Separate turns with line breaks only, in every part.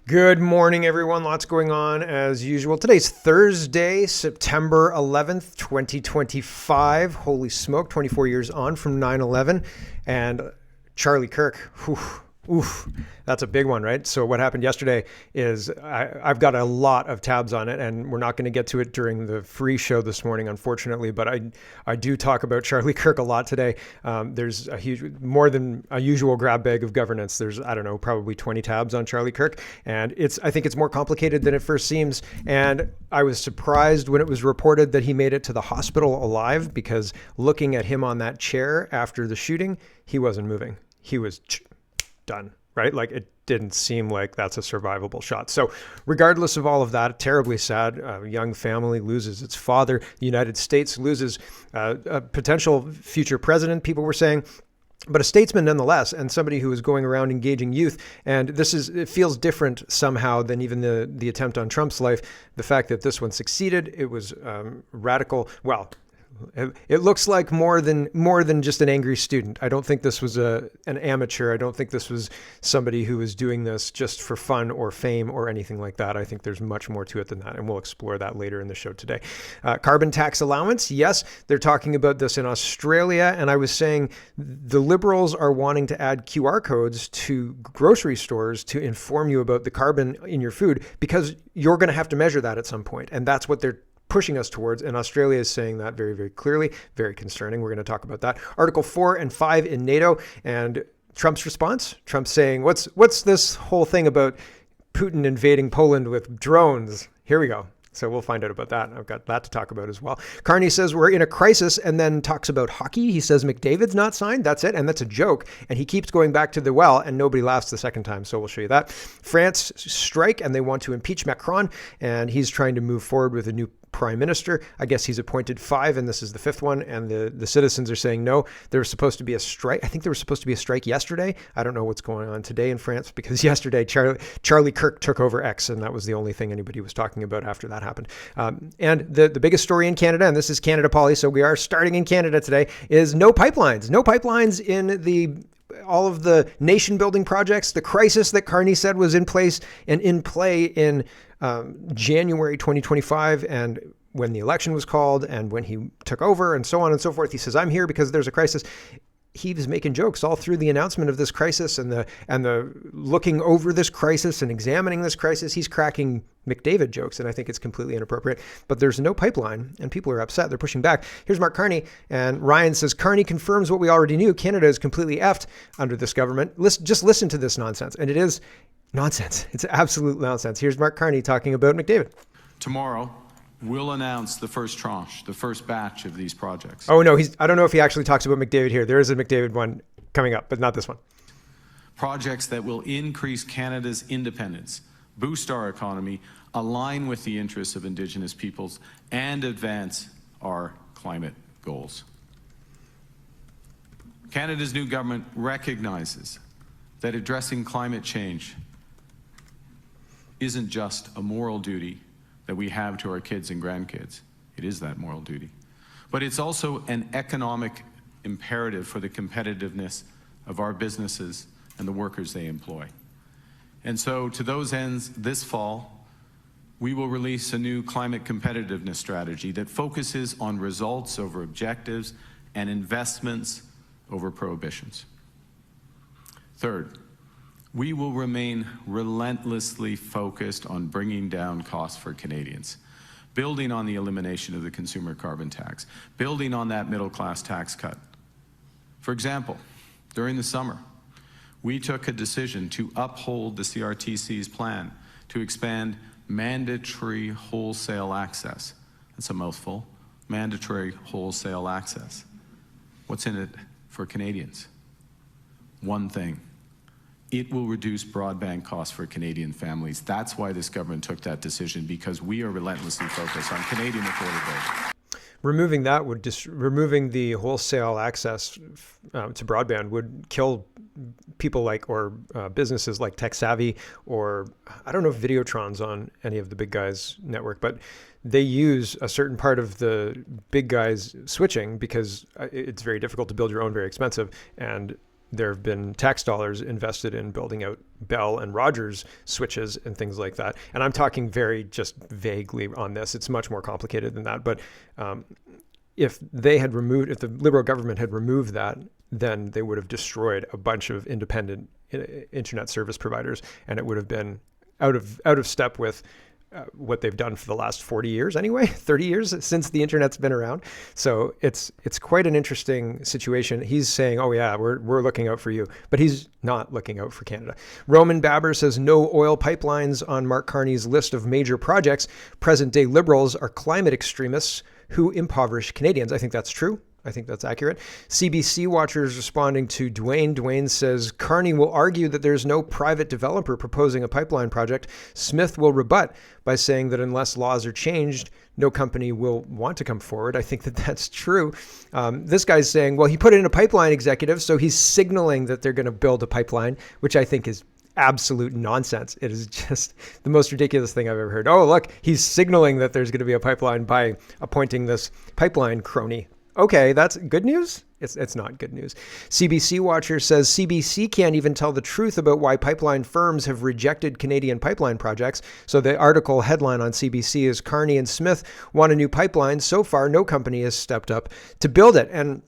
Good morning, everyone. Lots going on as usual. Today's Thursday, September 11th, 2025. Holy smoke, 24 years on from 9/11. And Charlie Kirk, whew, oof, that's a big one, right? So what happened yesterday is I've got a lot of tabs on it, and we're not going to get to it during the free show this morning, unfortunately, but I do talk about Charlie Kirk a lot today. There's a huge, more than a usual grab bag of governance. There's, I don't know, probably 20 tabs on Charlie Kirk, and I think it's more complicated than it first seems. And I was surprised when it was reported that he made it to the hospital alive, because looking at him on that chair after the shooting, he wasn't moving. He was done, right? Like, it didn't seem like that's a survivable shot. So regardless of all of that, terribly sad. A young family loses its father. The United States loses a potential future president, people were saying, but a statesman nonetheless, and somebody who is going around engaging youth. And it feels different somehow than even the attempt on Trump's life. The fact that this one succeeded, it was radical. Well, it looks like more than just an angry student. I don't think this was an amateur. I don't think this was somebody who was doing this just for fun or fame or anything like that. I think there's much more to it than that, and we'll explore that later in the show today. Carbon tax allowance. Yes, they're talking about this in Australia, and I was saying the Liberals are wanting to add QR codes to grocery stores to inform you about the carbon in your food, because you're going to have to measure that at some point, and that's what they're pushing us towards. And Australia is saying that very, very clearly. Very concerning. We're going to talk about that. Article 4 and 5 in NATO, and Trump's response. Trump saying, what's this whole thing about Putin invading Poland with drones? Here we go. So we'll find out about that. I've got that to talk about as well. Carney says we're in a crisis, and then talks about hockey. He says McDavid's not signed. That's it. And that's a joke. And he keeps going back to the well, and nobody laughs the second time. So we'll show you that. France strike, and they want to impeach Macron, and he's trying to move forward with a new prime minister. I guess he's appointed 5, and this is the 5th one. And the citizens are saying no. There was supposed to be a strike. I think there was supposed to be a strike yesterday. I don't know what's going on today in France, because yesterday Charlie Kirk took over X, and that was the only thing anybody was talking about after that happened. And the biggest story in Canada, and this is Canada Poly, so we are starting in Canada today, is no pipelines. No pipelines in all of the nation building projects. The crisis that Carney said was in place and in play in January 2025, and when the election was called and when he took over and so on and so forth. He says, I'm here because there's a crisis. He was making jokes all through the announcement of this crisis and the looking over this crisis and examining this crisis. He's cracking McDavid jokes, and I think it's completely inappropriate. But there's no pipeline, and people are upset. They're pushing back. Here's Mark Carney, and Ryan says, Carney confirms what we already knew. Canada is completely effed under this government. Just listen to this nonsense, and it is nonsense. It's absolute nonsense. Here's Mark Carney talking about McDavid.
Tomorrow, we'll announce the first tranche, the first batch of these projects.
Oh, no, I don't know if he actually talks about McDavid here. There is a McDavid one coming up, but not this one.
Projects that will increase Canada's independence, boost our economy, align with the interests of Indigenous peoples, and advance our climate goals. Canada's new government recognizes that addressing climate change isn't just a moral duty that we have to our kids and grandkids. It is that moral duty. But it's also an economic imperative for the competitiveness of our businesses and the workers they employ. And so to those ends, this fall, we will release a new climate competitiveness strategy that focuses on results over objectives and investments over prohibitions. Third, we will remain relentlessly focused on bringing down costs for Canadians, building on the elimination of the consumer carbon tax, building on that middle-class tax cut. For example, during the summer, we took a decision to uphold the CRTC's plan to expand mandatory wholesale access. That's a mouthful. Mandatory wholesale access. What's in it for Canadians? One thing. It will reduce broadband costs for Canadian families. That's why this government took that decision, because we are relentlessly focused on Canadian affordability.
Removing that would removing the wholesale access to broadband would kill people or businesses like Tech Savvy, or I don't know if Videotron's on any of the big guys' network, but they use a certain part of the big guys switching because it's very difficult to build your own, very expensive, and there have been tax dollars invested in building out Bell and Rogers switches and things like that. And I'm talking very just vaguely on this. It's much more complicated than that. But if the Liberal government had removed that, then they would have destroyed a bunch of independent internet service providers, and it would have been out of step with what they've done for the last 40 years anyway, 30 years since the internet's been around. So it's quite an interesting situation. He's saying, oh yeah, we're looking out for you, but he's not looking out for Canada. Roman Babber says no oil pipelines on Mark Carney's list of major projects. Present day Liberals are climate extremists who impoverish Canadians. I think that's true. I think that's accurate. CBC watchers responding to Dwayne. Dwayne says, Carney will argue that there's no private developer proposing a pipeline project. Smith will rebut by saying that unless laws are changed, no company will want to come forward. I think that that's true. This guy's saying, well, he put in a pipeline executive, so he's signaling that they're going to build a pipeline, which I think is absolute nonsense. It is just the most ridiculous thing I've ever heard. Oh, look, he's signaling that there's going to be a pipeline by appointing this pipeline crony. Okay, that's good news? It's not good news. CBC Watcher says CBC can't even tell the truth about why pipeline firms have rejected Canadian pipeline projects. So the article headline on CBC is Carney and Smith want a new pipeline. So far, no company has stepped up to build it. And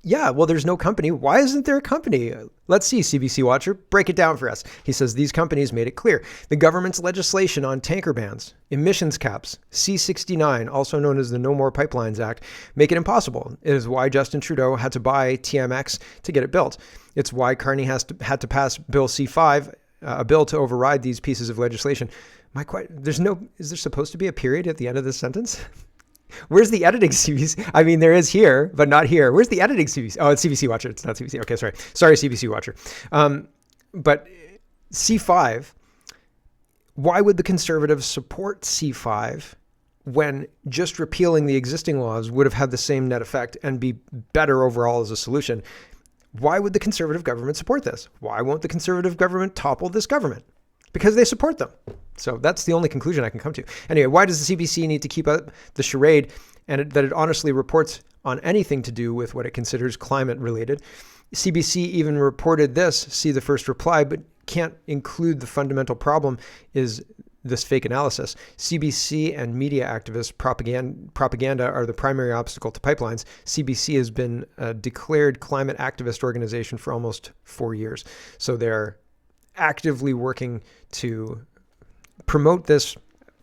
yeah, well, there's no company. Why isn't there a company? Let's see, CBC Watcher, break it down for us. He says these companies made it clear. The government's legislation on tanker bans, emissions caps, C-69, also known as the No More Pipelines Act, make it impossible. It is why Justin Trudeau had to buy TMX to get it built. It's why Carney had to pass Bill C-5, a bill to override these pieces of legislation. Is there supposed to be a period at the end of this sentence? Where's the editing CBC? I mean, there is here, but not here. Where's the editing CBC? Oh, it's CBC Watcher. It's not CBC. Okay, sorry. Sorry, CBC Watcher. But C5, why would the Conservatives support C5 when just repealing the existing laws would have had the same net effect and be better overall as a solution? Why would the Conservative government support this? Why won't the Conservative government topple this government? Because they support them. So that's the only conclusion I can come to. Anyway, why does the CBC need to keep up the charade and that it honestly reports on anything to do with what it considers climate related? CBC even reported this, see the first reply, but can't include the fundamental problem is this fake analysis. CBC and media activists propaganda are the primary obstacle to pipelines. CBC has been a declared climate activist organization for almost 4 years. So they're actively working to promote this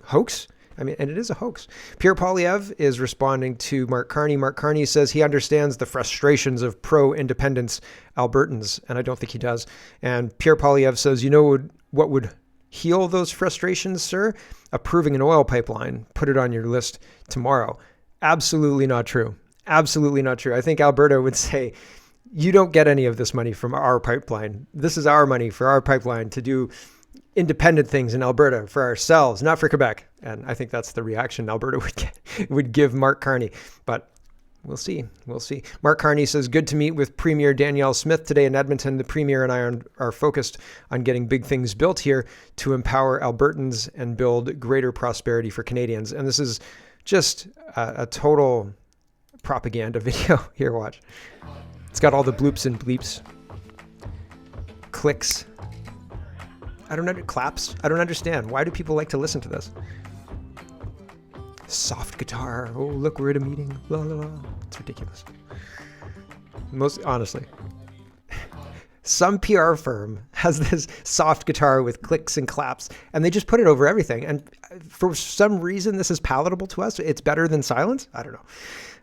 hoax. I mean, and it is a hoax. Pierre Poilievre is responding to Mark Carney. Mark Carney says he understands the frustrations of pro-independence Albertans, and I don't think he does. And Pierre Poilievre says, you know what would heal those frustrations, sir? Approving an oil pipeline. Put it on your list tomorrow. Absolutely not true. Absolutely not true. I think Alberta would say, you don't get any of this money from our pipeline. This is our money for our pipeline to do independent things in Alberta for ourselves, not for Quebec. And I think that's the reaction Alberta would give Mark Carney. But we'll see. We'll see. Mark Carney says, good to meet with Premier Danielle Smith today in Edmonton. The Premier and I are focused on getting big things built here to empower Albertans and build greater prosperity for Canadians. And this is just a total propaganda video. Here, watch. It's got all the bloops and bleeps. Clicks. Claps. I don't understand. Why do people like to listen to this? Soft guitar. Oh, look, we're at a meeting. La, la, la. It's ridiculous. Honestly. Some PR firm has this soft guitar with clicks and claps, and they just put it over everything. And for some reason, this is palatable to us. It's better than silence. I don't know.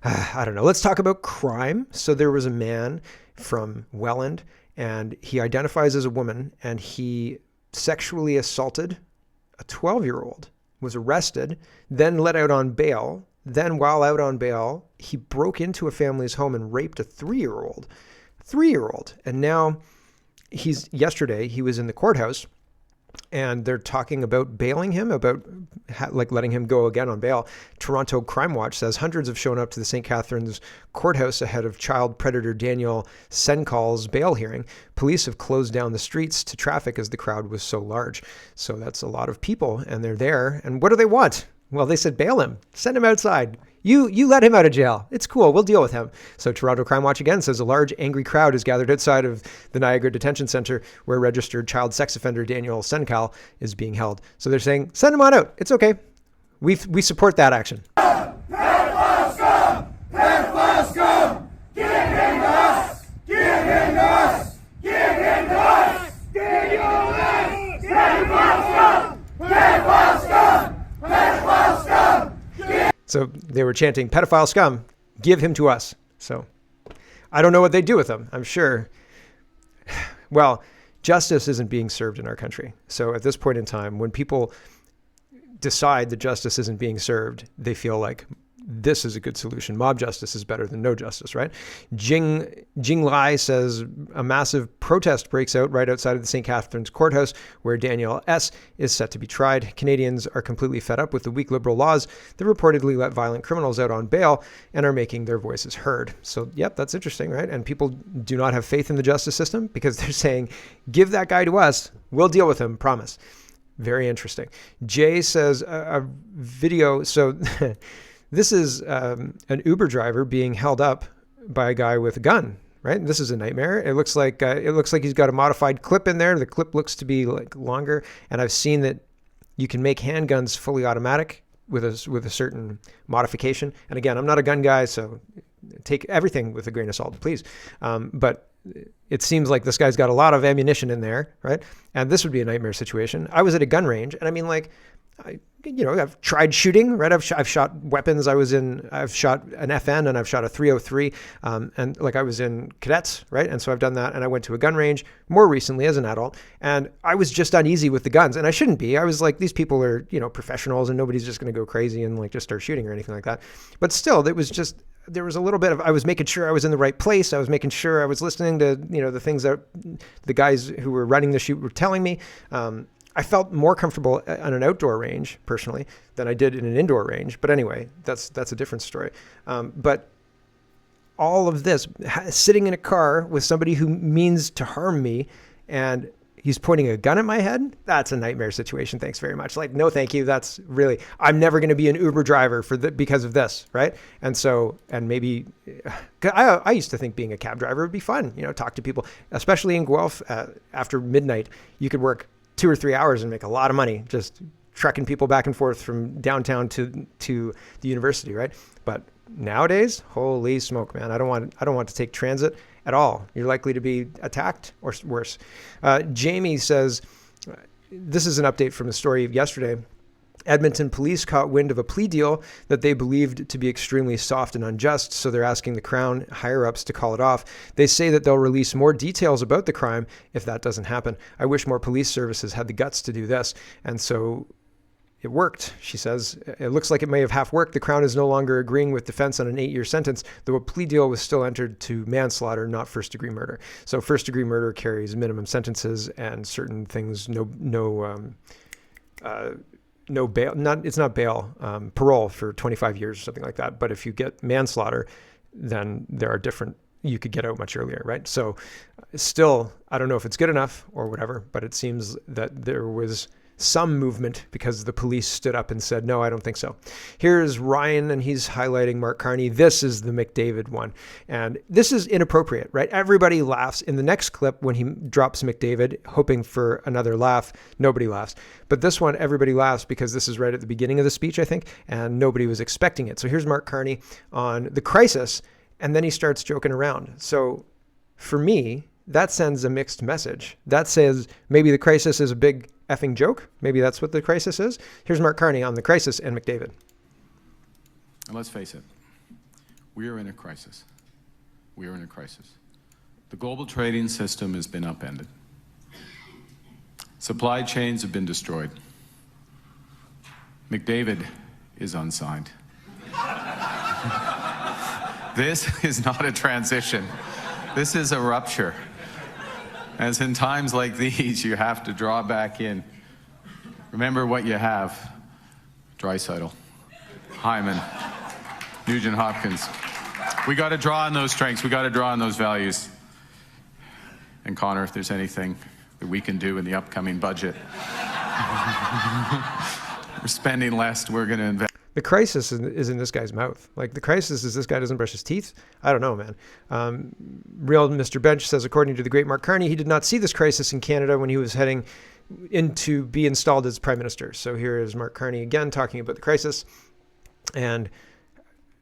I don't know. Let's talk about crime. So there was a man from Welland, and he identifies as a woman, and he sexually assaulted a 12-year-old, was arrested, then let out on bail. Then while out on bail, he broke into a family's home and raped a 3-year-old. And now yesterday he was in the courthouse, and they're talking about bailing him, about letting him go again on bail. Toronto Crime Watch says hundreds have shown up to the St. Catharines courthouse ahead of child predator Daniel Senkal's bail hearing. Police have closed down the streets to traffic as the crowd was so large. So that's a lot of people, and they're there. And what do they want? Well, they said, bail him, send him outside. You let him out of jail. It's cool. We'll deal with him. So Toronto Crime Watch again says a large angry crowd is gathered outside of the Niagara Detention Center where registered child sex offender Daniel Senkal is being held. So they're saying, send him on out. It's okay. We support that action. So they were chanting, pedophile scum, give him to us. So I don't know what they do with him. I'm sure. Well, justice isn't being served in our country. So at this point in time, when people decide that justice isn't being served, they feel like this is a good solution. Mob justice is better than no justice, right? Jing Lai says a massive protest breaks out right outside of the St. Catharines courthouse where Daniel S. is set to be tried. Canadians are completely fed up with the weak Liberal laws that reportedly let violent criminals out on bail and are making their voices heard. So, yep, that's interesting, right? And people do not have faith in the justice system because they're saying, give that guy to us. We'll deal with him, promise. Very interesting. Jay says a video, so this is an Uber driver being held up by a guy with a gun, right? This is a nightmare. It looks like he's got a modified clip in there. The clip looks to be like longer, and I've seen that you can make handguns fully automatic with a certain modification. And again, I'm not a gun guy, so take everything with a grain of salt, please. But it seems like this guy's got a lot of ammunition in there, right? And this would be a nightmare situation. I was at a gun range, and I mean, like, I've tried shooting, right? I've shot weapons. I've shot an FN and I've shot a 303. And like I was in cadets, right? And so I've done that. And I went to a gun range more recently as an adult. And I was just uneasy with the guns. And I shouldn't be. I was like, these people are, professionals and nobody's just going to go crazy and like just start shooting or anything like that. But still, there was a little bit of, I was making sure I was in the right place. I was making sure I was listening to, the things that the guys who were running the shoot were telling me. I felt more comfortable on an outdoor range, personally, than I did in an indoor range. But anyway, that's a different story. But all of this, sitting in a car with somebody who means to harm me, and he's pointing a gun at my head, that's a nightmare situation. Thanks very much. Like, no, thank you. That's really, I'm never going to be an Uber driver because of this, right? And so, and maybe, I used to think being a cab driver would be fun, talk to people, especially in Guelph after midnight. You could work 2 or 3 hours and make a lot of money just trekking people back and forth from downtown to the university, right? But nowadays, holy smoke, man! I don't want to take transit at all. You're likely to be attacked or worse. Jamie says, this is an update from the story of yesterday. Edmonton police caught wind of a plea deal that they believed to be extremely soft and unjust, so they're asking the Crown higher-ups to call it off. They say that they'll release more details about the crime if that doesn't happen. I wish more police services had the guts to do this. And so it worked, she says. It looks like it may have half worked. The Crown is no longer agreeing with defense on an 8-year sentence, though a plea deal was still entered to manslaughter, not first-degree murder. So first-degree murder carries minimum sentences and certain things, no bail, it's not bail, parole for 25 years or something like that. But if you get manslaughter, then there are you could get out much earlier, right? So still, I don't know if it's good enough or whatever, but it seems that there was some movement because the police stood up and said, no, I don't think so. Here's Ryan, and he's highlighting Mark Carney. This is the McDavid one. And this is inappropriate, right? Everybody laughs. In the next clip, when he drops McDavid, hoping for another laugh, nobody laughs. But this one, everybody laughs because this is right at the beginning of the speech, I think, and nobody was expecting it. So here's Mark Carney on the crisis, and then he starts joking around. So for me, that sends a mixed message. That says maybe the crisis is a big effing joke. Maybe that's what the crisis is. Here's Mark Carney on the crisis and McDavid.
And let's face it, we are in a crisis. We are in a crisis. The global trading system has been upended. Supply chains have been destroyed. McDavid is unsigned. This is not a transition. This is a rupture. As in times like these, you have to draw back in. Remember what you have. Draisaitl, Hyman, Nugent-Hopkins. We got to draw on those strengths. We got to draw on those values. And Connor, if there's anything that we can do in the upcoming budget, We're spending less. We're going to invest.
The crisis is in this guy's mouth. Like, the crisis is this guy doesn't brush his teeth. I don't know, man. Real Mr. Bench says, according to the great Mark Carney, he did not see this crisis in Canada when he was heading in to be installed as prime minister. So here is Mark Carney again talking about the crisis. And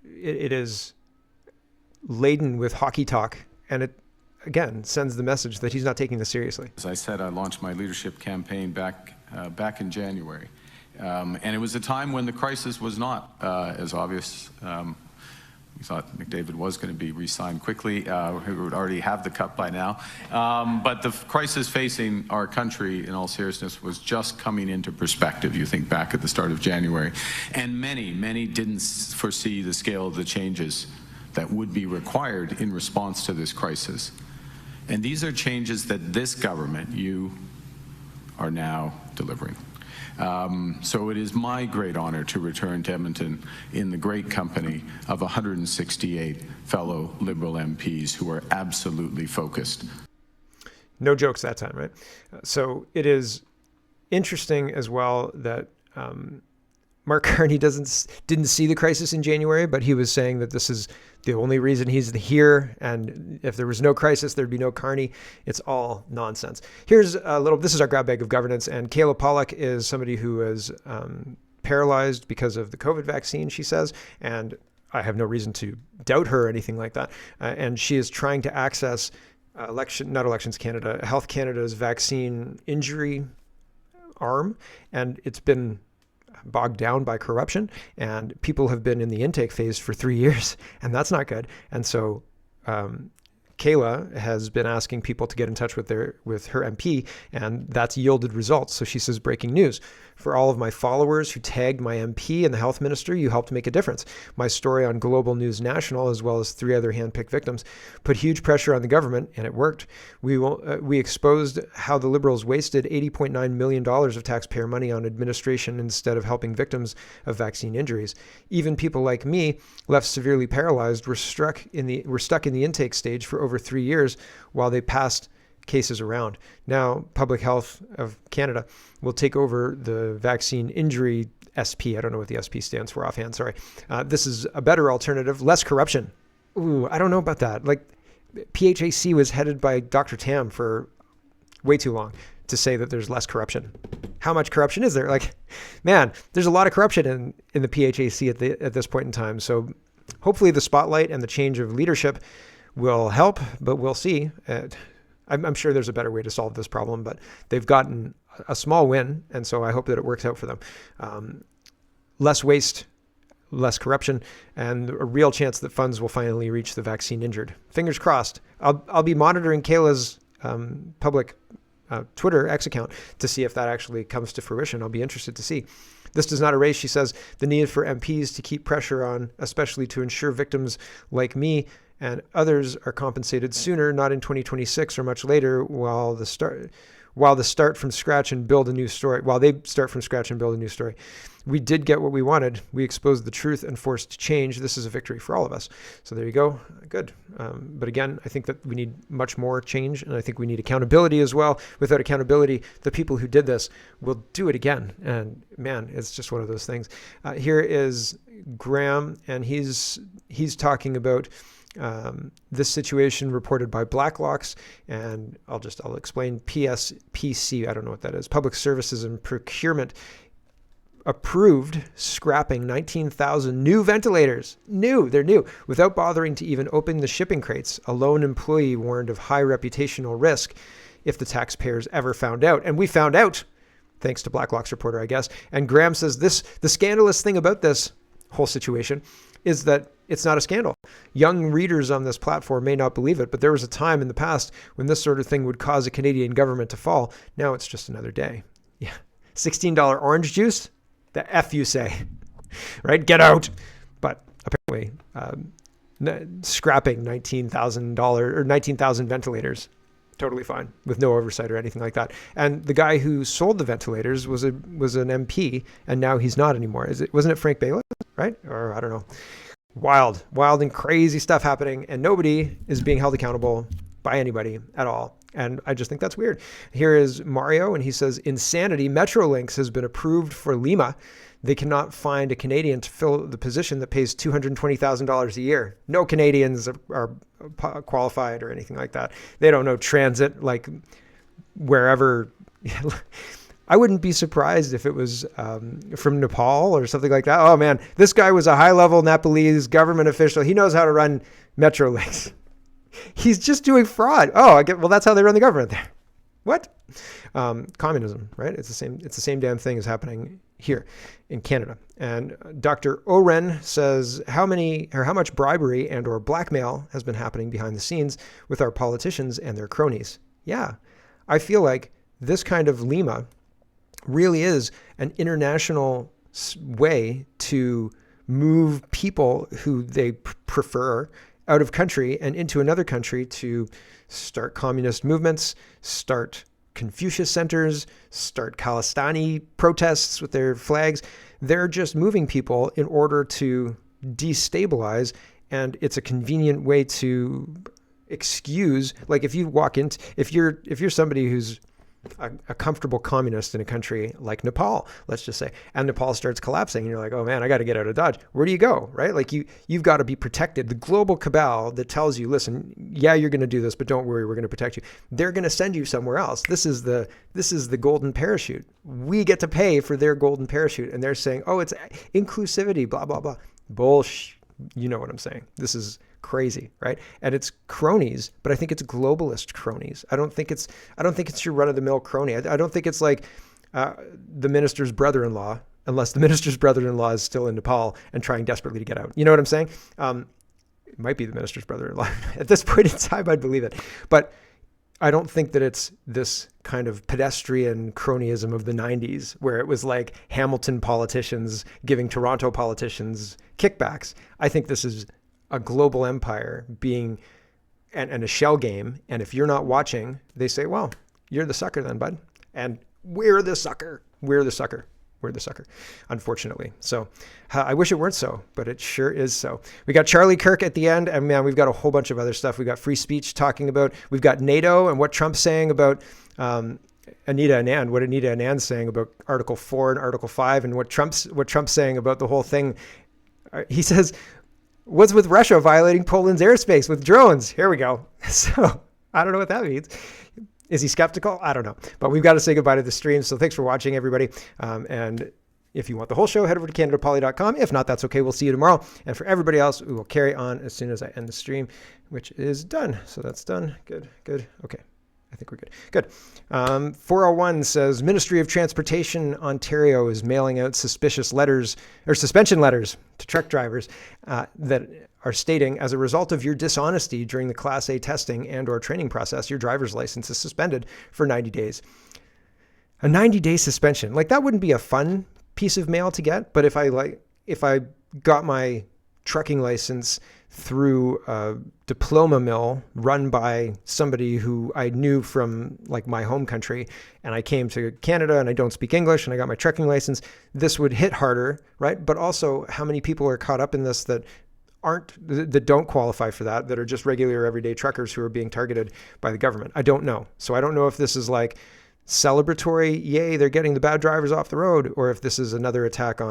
it is laden with hockey talk. And it, again, sends the message that he's not taking this seriously.
As I said, I launched my leadership campaign back in January. And it was a time when the crisis was not as obvious. We thought McDavid was going to be re-signed quickly. He would already have the cup by now. But the crisis facing our country, in all seriousness, was just coming into perspective, you think back at the start of January. And many didn't foresee the scale of the changes that would be required in response to this crisis. And these are changes that this government, you, are now delivering. So it is my great honor to return to Edmonton in the great company of 168 fellow Liberal MPs who are absolutely focused.
No jokes that time, right? So it is interesting as well that Mark Carney didn't see the crisis in January, but he was saying that this is the only reason he's here, and if there was no crisis, there'd be no Carney. It's all nonsense. Here's a little, this is our grab bag of governance, and Kayla Pollock is somebody who is paralyzed because of the COVID vaccine, she says, and I have no reason to doubt her or anything like that, and she is trying to access Health Canada's vaccine injury arm, and it's been bogged down by corruption, and people have been in the intake phase for 3 years, and that's not good. And so Kayla has been asking people to get in touch with her MP, and that's yielded results. So she says, breaking news. For all of my followers who tagged my MP and the health minister, you helped make a difference. My story on Global News National, as well as 3 other handpicked victims, put huge pressure on the government, and it worked. We exposed how the Liberals wasted $80.9 million of taxpayer money on administration instead of helping victims of vaccine injuries. Even people like me, left severely paralyzed, were stuck in the intake stage for over 3 years while they passed cases around. Now, Public Health of Canada will take over the vaccine injury SP. I don't know what the SP stands for offhand. Sorry. This is a better alternative, less corruption. Ooh, I don't know about that. Like, PHAC was headed by Dr. Tam for way too long to say that there's less corruption. How much corruption is there? Like, man, there's a lot of corruption in the PHAC at this point in time. So hopefully the spotlight and the change of leadership will help, but we'll see. I'm sure there's a better way to solve this problem, but they've gotten a small win, and so I hope that it works out for them. Less waste, less corruption, and a real chance that funds will finally reach the vaccine injured. Fingers crossed. I'll be monitoring Kayla's public Twitter X account to see if that actually comes to fruition. I'll be interested to see. This does not erase, she says, the need for MPs to keep pressure on, especially to ensure victims like me and others are compensated sooner, not in 2026 or much later, while they start from scratch and build a new story. We did get what we wanted. We exposed the truth and forced change. This is a victory for all of us. So there you go. Good. But again, I think that we need much more change, and I think we need accountability as well. Without accountability, the people who did this will do it again. And man, it's just one of those things. Here is Graham, and he's talking about this situation reported by Blacklocks, and I'll explain. PSPC, I don't know what that is. Public Services and Procurement approved scrapping 19,000 new ventilators. They're new, without bothering to even open the shipping crates. A lone employee warned of high reputational risk if the taxpayers ever found out. And we found out, thanks to Blacklocks reporter, I guess. And Graham says the scandalous thing about this whole situation is that it's not a scandal. Young readers on this platform may not believe it, but there was a time in the past when this sort of thing would cause a Canadian government to fall. Now it's just another day. Yeah. $16 orange juice? The F you say, right? Get out. But apparently scrapping $19,000 or 19,000 ventilators, totally fine with no oversight or anything like that. And the guy who sold the ventilators was an MP, and now he's not anymore. Wasn't it Frank Bayless, right? Or I don't know. Wild and crazy stuff happening, and nobody is being held accountable. by anybody at all. And I just think that's weird. Here is Mario, and he says, insanity. Metrolinx has been approved for Lima. They cannot find a Canadian to fill the position that pays $220,000 a year. No Canadians are qualified or anything like that. They don't know transit, like wherever. I wouldn't be surprised if it was from Nepal or something like that. Oh man, this guy was a high-level Nepalese government official. He knows how to run Metrolinx. He's just doing fraud. Oh, well, that's how they run the government there. What? Communism, right? It's the same damn thing is happening here in Canada. And Dr. Oren says, how much bribery and or blackmail has been happening behind the scenes with our politicians and their cronies? Yeah, I feel like this kind of Lima really is an international way to move people who they prefer out of country and into another country to start communist movements, start Confucius centers, start Khalistani protests with their flags. They're just moving people in order to destabilize, and it's a convenient way to excuse, like if you walk into, if you're somebody who's a comfortable communist in a country like Nepal, let's just say, and Nepal starts collapsing and you're like, oh man, I got to get out of Dodge. Where do you go? Right? Like you've got to be protected. The global cabal that tells you, listen, yeah, you're going to do this, but don't worry, we're going to protect you. They're going to send you somewhere else. This is the golden parachute. We get to pay for their golden parachute. And they're saying, oh, it's inclusivity, blah, blah, blah. Bullshit. You know what I'm saying? This is crazy, right? And it's cronies, but I think it's globalist cronies. I don't think it's your run-of-the-mill crony. I don't think it's like the minister's brother-in-law, unless the minister's brother-in-law is still in Nepal and trying desperately to get out. You know what I'm saying? It might be the minister's brother-in-law. At this point in time, I'd believe it. But I don't think that it's this kind of pedestrian cronyism of the 90s where it was like Hamilton politicians giving Toronto politicians kickbacks. I think this is a global empire being and a shell game. And if you're not watching, they say, well, you're the sucker then, bud. And we're the sucker. We're the sucker. We're the sucker, unfortunately. So I wish it weren't so, but it sure is so. We got Charlie Kirk at the end, and man, we've got a whole bunch of other stuff. We got free speech talking about, we've got NATO and what Trump's saying about Anita Anand, what Anita Anand's saying about Article 4 and Article 5, and what Trump's saying about the whole thing. He says, what's with Russia violating Poland's airspace with drones? Here we go. So I don't know what that means. Is he skeptical? I don't know. But we've got to say goodbye to the stream. So thanks for watching, everybody. And if you want the whole show, head over to CanadaPoly.com. If not, that's okay. We'll see you tomorrow. And for everybody else, we will carry on as soon as I end the stream, which is done. So that's done. Good. Okay. I think we're good. Good. 401 says, Ministry of Transportation Ontario is mailing out suspicious letters or suspension letters to truck drivers that are stating, as a result of your dishonesty during the Class A testing and or training process, your driver's license is suspended for 90 days. A 90-day suspension. Like, that wouldn't be a fun piece of mail to get, but if I got my trucking license through a diploma mill run by somebody who I knew from like my home country, and I came to Canada and I don't speak English and I got my trucking license, this would hit harder, right? But also, how many people are caught up in this that don't qualify for that are just regular everyday truckers who are being targeted by the government? I don't know. So I don't know if this is like celebratory, yay, they're getting the bad drivers off the road, or if this is another attack on